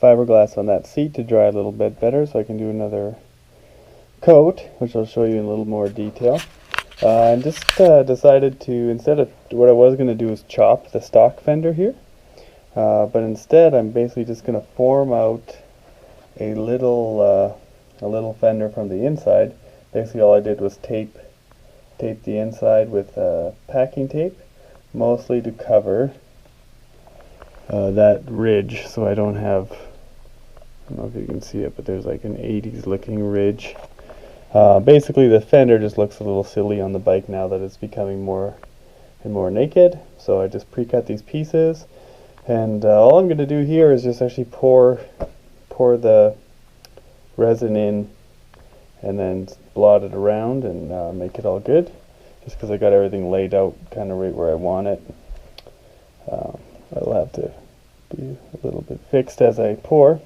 fiberglass on that seat to dry a little bit better so I can do another coat, which I'll show you in a little more detail. I just decided to, instead of what I was going to do is chop the stock fender here, but instead I'm basically just going to form out a little fender from the inside. Basically all I did was tape the inside with packing tape, mostly to cover that ridge, so I don't have, I don't know if you can see it, but there's like an 80s looking ridge. Basically the fender just looks a little silly on the bike now that it's becoming more and more naked, so I just pre-cut these pieces, and all I'm going to do here is just actually pour the resin in and then blot it around and make it all good, just because I got everything laid out kind of right where I want it. I'll have to be a little bit fixed as I pour.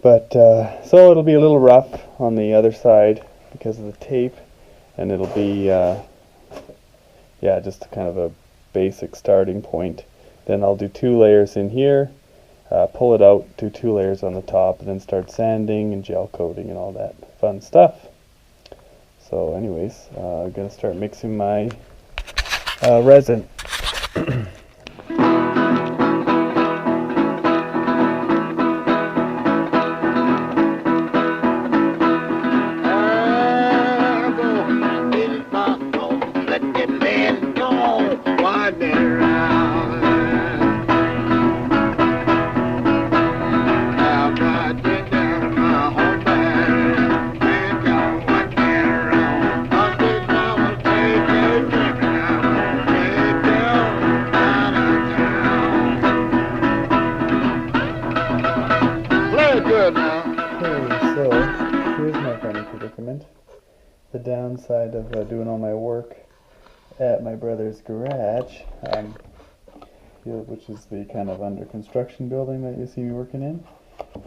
But so it'll be a little rough on the other side because of the tape, and it'll be yeah, just kind of a basic starting point. Then I'll do 2 layers in here, pull it out, do 2 layers on the top, and then start sanding and gel coating and all that fun stuff. So anyways, I'm gonna start mixing my resin. So here's my funny predicament. The downside of doing all my work at my brother's garage, which is the kind of under construction building that you see me working in,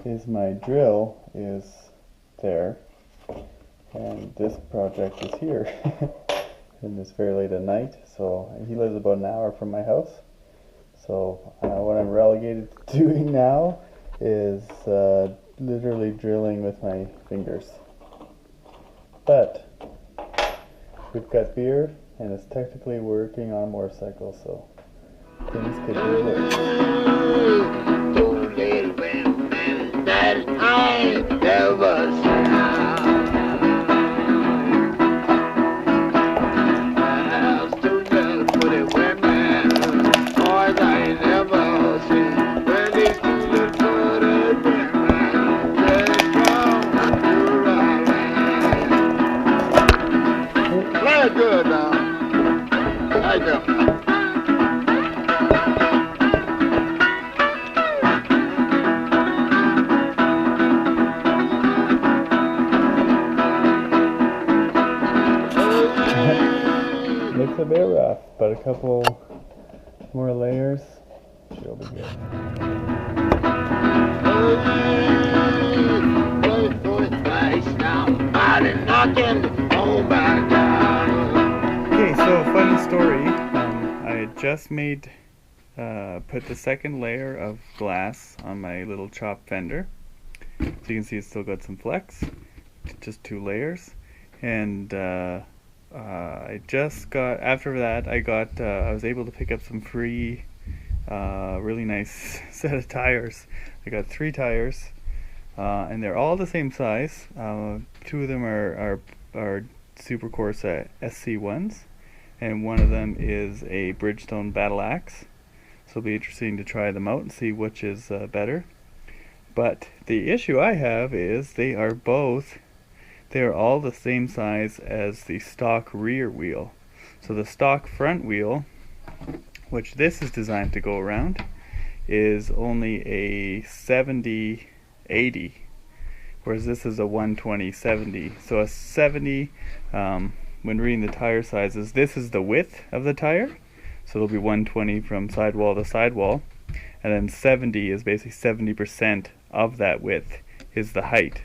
is my drill is there, and this project is here. And it's very late at night, so he lives about an hour from my house. So what I'm relegated to doing now is literally drilling with my fingers. But we've got beer, and it's technically working on a motorcycle, so things could be worse. Good now. I go. Looks a bit rough, but a couple more layers, she'll be good. Okay, so funny story. I just made, put the second layer of glass on my little chop fender. So you can see it's still got some flex, just 2 layers. And I just got, after that, I was able to pick up some free, really nice set of tires. I got 3 tires, and they're all the same size. 2 of them are Supercourse SC1s, and one of them is a Bridgestone Battle Axe. So it'll be interesting to try them out and see which is better. But the issue I have is they are all the same size as the stock rear wheel. So the stock front wheel, which this is designed to go around, is only a 70/80, whereas this is a 120/70. So a 70, when reading the tire sizes, this is the width of the tire, so it'll be 120 from sidewall to sidewall, and then 70 is basically 70% of that width is the height.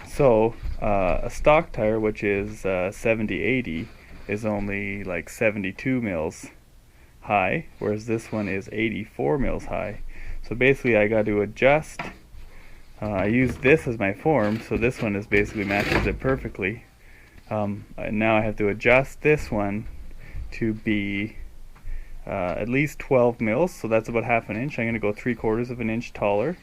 So a stock tire, which is 70/80, is only like 72 mils high, whereas this one is 84 mils high. So basically I got to adjust. I use this as my form, so this one is basically matches it perfectly. And now I have to adjust this one to be at least 12 mils, so that's about half an inch. I'm going to go 3/4 of an inch taller.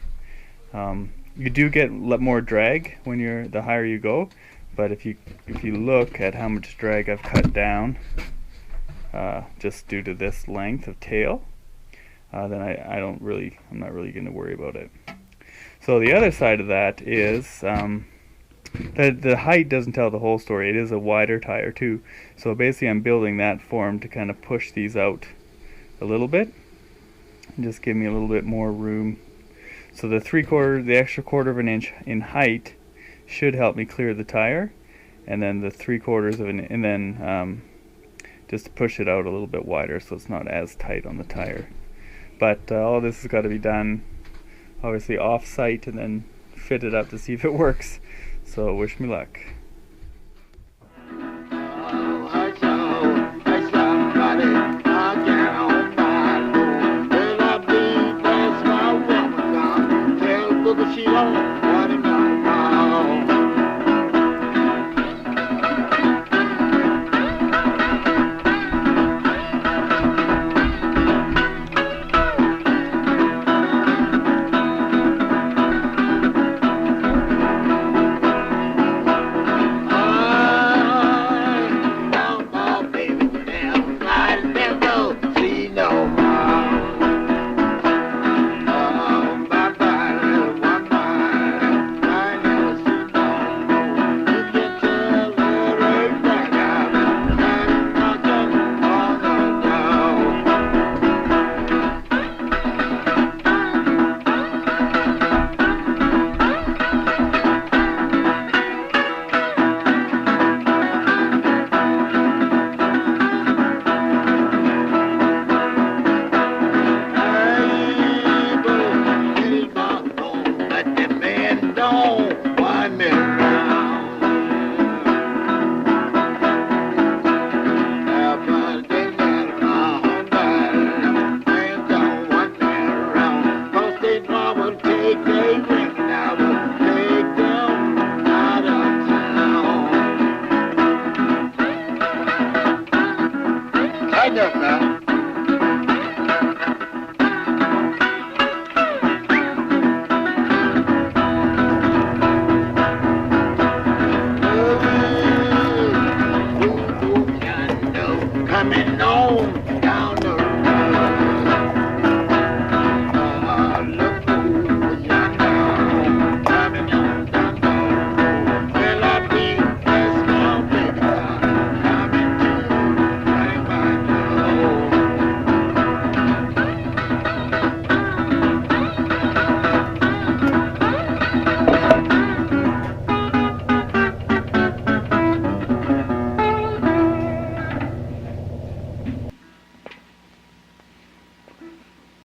You do get more drag when the higher you go, but if you look at how much drag I've cut down, just due to this length of tail, then I'm not really going to worry about it. So the other side of that is the height doesn't tell the whole story. It is a wider tire too. So basically I'm building that form to kind of push these out a little bit and just give me a little bit more room. So the extra 1/4 of an inch in height should help me clear the tire, and then the 3/4 of an, and then just push it out a little bit wider so it's not as tight on the tire. But all this has got to be done obviously off-site and then fit it up to see if it works. So wish me luck. I know, man.